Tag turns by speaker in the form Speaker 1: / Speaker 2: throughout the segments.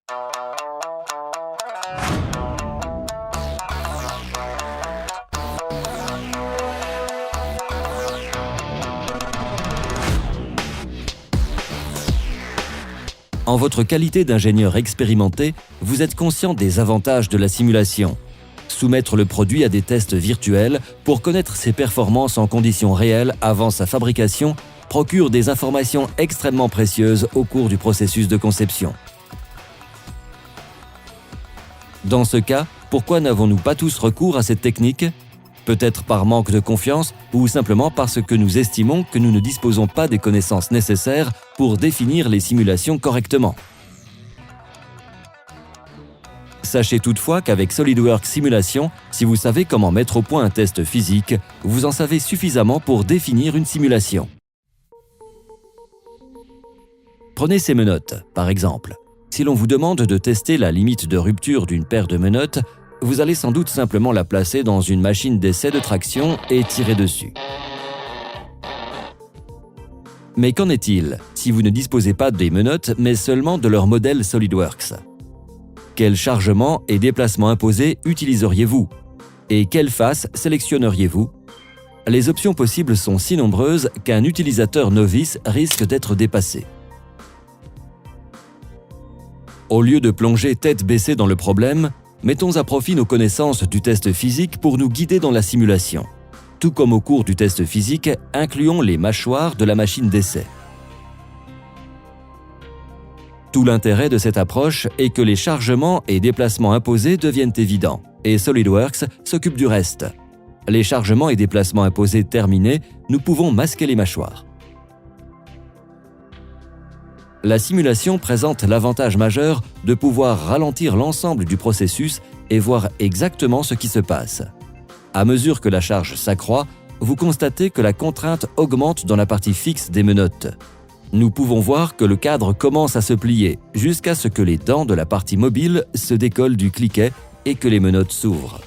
Speaker 1: En votre qualité d'ingénieur expérimenté, vous êtes conscient des avantages de la simulation. Soumettre le produit à des tests virtuels pour connaître ses performances en conditions réelles avant sa fabrication procure des informations extrêmement précieuses au cours du processus de conception. Dans ce cas, pourquoi n'avons-nous pas tous recours à cette technique ? Peut-être par manque de confiance ou simplement parce que nous estimons que nous ne disposons pas des connaissances nécessaires pour définir les simulations correctement. Sachez toutefois qu'avec SolidWorks Simulation, si vous savez comment mettre au point un test physique, vous en savez suffisamment pour définir une simulation. Prenez ces menottes, par exemple. Si l'on vous demande de tester la limite de rupture d'une paire de menottes, vous allez sans doute simplement la placer dans une machine d'essai de traction et tirer dessus. Mais qu'en est-il si vous ne disposez pas des menottes, mais seulement de leur modèle SolidWorks ? Quel chargement et déplacement imposé utiliseriez-vous ? Et quelle face sélectionneriez-vous ? Les options possibles sont si nombreuses qu'un utilisateur novice risque d'être dépassé. Au lieu de plonger tête baissée dans le problème, mettons à profit nos connaissances du test physique pour nous guider dans la simulation. Tout comme au cours du test physique, incluons les mâchoires de la machine d'essai. Tout l'intérêt de cette approche est que les chargements et déplacements imposés deviennent évidents, et SolidWorks s'occupe du reste. Les chargements et déplacements imposés terminés, nous pouvons masquer les mâchoires. La simulation présente l'avantage majeur de pouvoir ralentir l'ensemble du processus et voir exactement ce qui se passe. À mesure que la charge s'accroît, vous constatez que la contrainte augmente dans la partie fixe des menottes. Nous pouvons voir que le cadre commence à se plier jusqu'à ce que les dents de la partie mobile se décollent du cliquet et que les menottes s'ouvrent.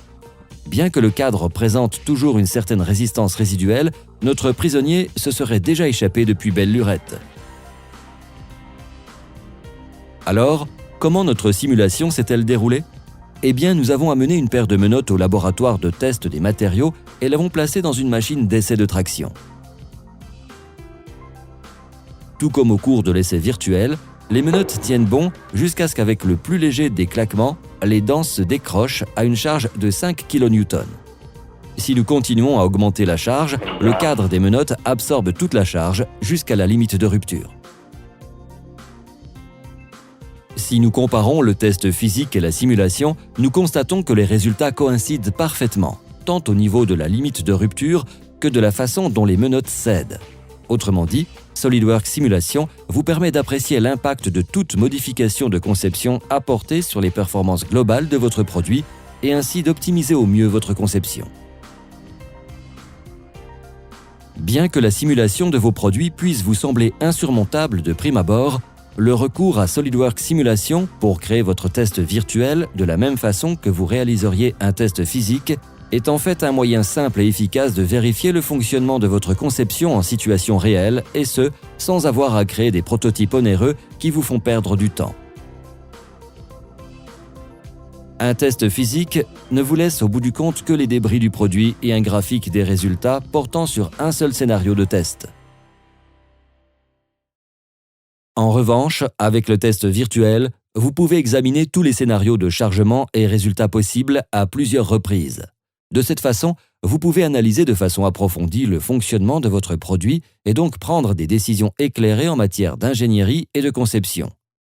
Speaker 1: Bien que le cadre présente toujours une certaine résistance résiduelle, notre prisonnier se serait déjà échappé depuis belle lurette. Alors, comment notre simulation s'est-elle déroulée ? Eh bien, nous avons amené une paire de menottes au laboratoire de test des matériaux et l'avons placée dans une machine d'essai de traction. Tout comme au cours de l'essai virtuel, les menottes tiennent bon jusqu'à ce qu'avec le plus léger des claquements, les dents se décrochent à une charge de 5 kN. Si nous continuons à augmenter la charge, le cadre des menottes absorbe toute la charge jusqu'à la limite de rupture. Si nous comparons le test physique et la simulation, nous constatons que les résultats coïncident parfaitement, tant au niveau de la limite de rupture que de la façon dont les menottes cèdent. Autrement dit, SolidWorks Simulation vous permet d'apprécier l'impact de toute modification de conception apportée sur les performances globales de votre produit et ainsi d'optimiser au mieux votre conception. Bien que la simulation de vos produits puisse vous sembler insurmontable de prime abord, le recours à SolidWorks Simulation pour créer votre test virtuel de la même façon que vous réaliseriez un test physique est en fait un moyen simple et efficace de vérifier le fonctionnement de votre conception en situation réelle et ce, sans avoir à créer des prototypes onéreux qui vous font perdre du temps. Un test physique ne vous laisse au bout du compte que les débris du produit et un graphique des résultats portant sur un seul scénario de test. En revanche, avec le test virtuel, vous pouvez examiner tous les scénarios de chargement et résultats possibles à plusieurs reprises. De cette façon, vous pouvez analyser de façon approfondie le fonctionnement de votre produit et donc prendre des décisions éclairées en matière d'ingénierie et de conception.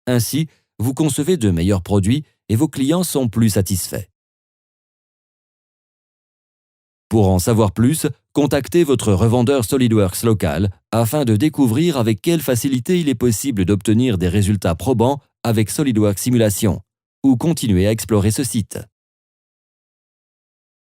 Speaker 1: Ainsi, vous concevez de meilleurs produits et vos clients sont plus satisfaits. Pour en savoir plus, contactez votre revendeur SolidWorks local afin de découvrir avec quelle facilité il est possible d'obtenir des résultats probants avec SolidWorks Simulation ou continuez à explorer ce site.